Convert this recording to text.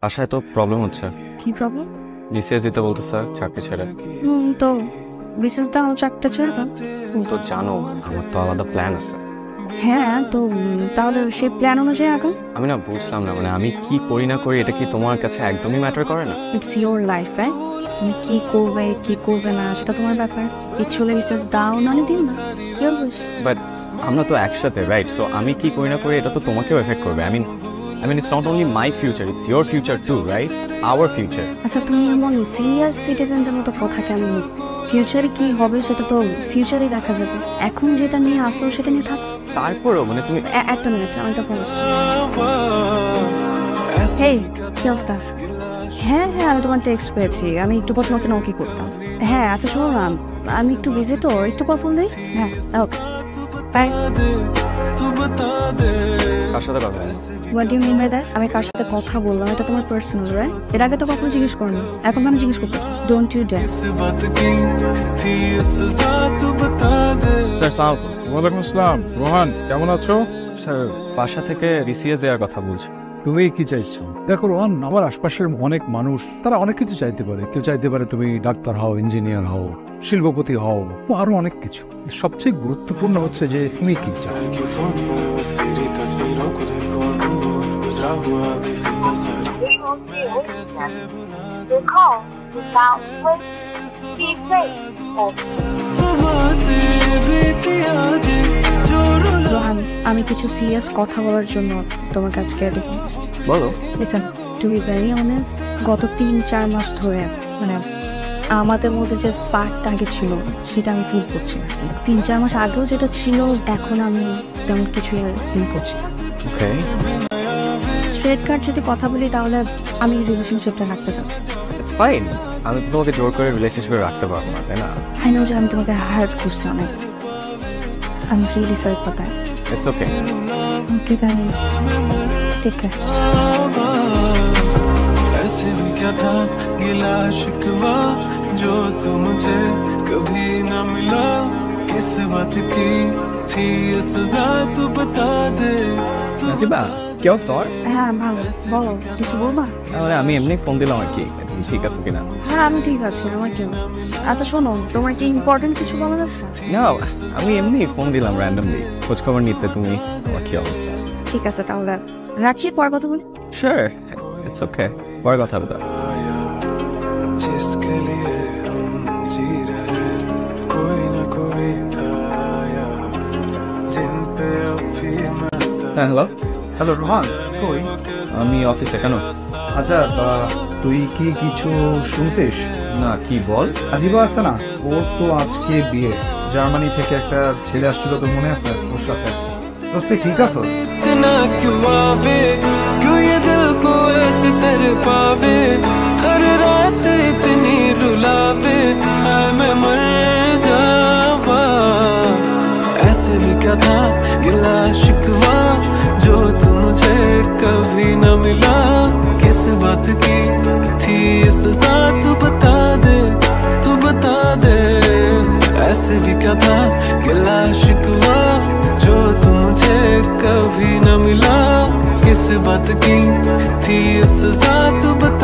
আশায় তো প্রবলেম হচ্ছে। কি প্রবলেম? বিসিএস দিতে বলতেছে চাকরি ছেড়ে। তো বিশেষ দাও চাকরিটা ছেড়ে দাও। তুমি তো জানো আমার তো আলাদা প্ল্যান আছে। হ্যাঁ তো তাহলে সেই প্ল্যান অনুযায়ী আগাম। আমি না বুঝলাম না, মানে আমি কি করি না করি এটা কি তোমার কাছে একদমই ম্যাটার করে না? It's your life, right? তুমি কি করবে কি করবে না সেটা তোমার ব্যাপার। ইচ্ছে হলে বিশেষ দাও নাহলে দিও না। Your wish. বাট আমরা তো একসাথে, রাইট? সো আমি কি করি না করি এটা তো তোমাকেও এফেক্ট করবে। I mean it's not only my future, it's your future too, right? Our future. আচ্ছা তুমি এমন সিনিয়র সিটিজেনদের মতো কথা কেমন? ফিউচারে কি হবে সেটা তো ফিউচারেই দেখা যাবে। এখন যেটা নিয়ে আসো সেটা নিয়ে থাক। তারপরেও মানে তুমি একটা মিনিট, আমি একটা ফোন আসছি। হেই, কি অবস্থা? হ্যাঁ হ্যাঁ, আমি তোমার টেক্সট পেয়েছি। আমি একটু পর তোমাকে নকি করতাম। হ্যাঁ আচ্ছা শোনো না, আমি একটু বিজি তো, একটু পর ফোন দিই। হ্যাঁ ওকে, বাই। কার সাথে কথা বলো? What do mean by that? আমি কার সাথে কথা বললাম এটা তোমার পার্সোনাল, রাইট? এর আগে তো কখনো জিজ্ঞেস করনি, এখন আমি জিজ্ঞেস করতেছি। Don't you dare. স্যার সালাম। ওয়ালাইকুম আসসালাম। রোহান কেমন আছো? স্যার বাসা থেকে বিসিএস দেওয়ার কথা বলছি। তুমি কি চাইছো? দেখো রোহান, আমার আশপাশের অনেক মানুষ তারা অনেক কিছু চাইতে পারে। কেউ চাইতে পারে তুমি ডাক্তার হও, ইঞ্জিনিয়ার হও, শিল্পপতি হও, আরো অনেক কিছু। সবচেয়ে গুরুত্বপূর্ণ হচ্ছে যে তুমি কি চাও। রোহান, আমি কিছু সিরিয়াস কথা বলার জন্য তোমার কাছে টেলিফোন এসেছি। বলো। Listen, to be very honest, গত 3-4 মাস ধরে মানে আমাদের মধ্যে যে স্পার্কটা আগে ছিল সেটা আমি ফিল করছি না। 3-4 মাস আগেও যেটা ছিল এখন আমি তেমন কিছু আর ফিল করছি না। ওকে, স্ট্রেট কাট যদি কথা বলি তাহলে আমি রিলেশনশিপটা রাখতে চাচ্ছি। It's fine. আমি তো তোমাকে জোর করে রিলেশনশিপে রাখতে পারবো না, তাই না? আই নো যে আমি তোমাকে হার্ট করছি অনেক। I am really sorry for that. It's okay. Okay then, take care. ऐसे भी क्या था गिला शिकवा जो तू मुझे कभी न मिला, किस बात की थी ये सजा तू बता दे। নাজিবা, কি অবস্থা? হ্যাঁ ভালো, বলো কিছু বলবা? মানে আমি এমনি ফোন দিলাম আর কি, তুমি ঠিক আছো কিনা? হ্যাঁ আমি ঠিক আছি, আমার কেউ। আচ্ছা শোনো, তোমার কি ইম্পর্টেন্ট কিছু বলা যাচ্ছে? না, আমি এমনি ফোন দিলাম র্যান্ডমলি খোঁজ খবর নিতে। তুমি তোমার কি অবস্থা? ঠিক আছে তাহলে রাখি, পরে কথা বলি। শিওর, ইটস ওকে, পরে কথা হবে। जिसके लिए हम जी रहे कोई ना कोई था यार, जिन पे अब भी मरता। হ্যাঁ হ্যালো। হ্যালো রোহান, কই? আমি অফিসে। কেন? আচ্ছা তুই কি কিছু শুনছিস? না, কি বল? আজিবা আছে না, ওর তো আজকে বিয়ে। জার্মানি থেকে একটা ছেলে আসছিল, তো মনে আছে ওর সাথে? দোস্ত তুই ঠিক আছোস? इतना क्यों आवे, क्यों ये दिल को ऐसे तेरे पावे, हर रात इतनी रुलावे, हाय मैं मर जावा। ऐसे भी क्या था गिला शिकवा जो तू मुझे कभी न मिला, किस बात की थी ये सजा तू बता दे, तू बता दे। ऐसे भी क्या था गिला शिकवा जो तू मुझे कभी न मिला, किस बात की थी ये सजा तू बता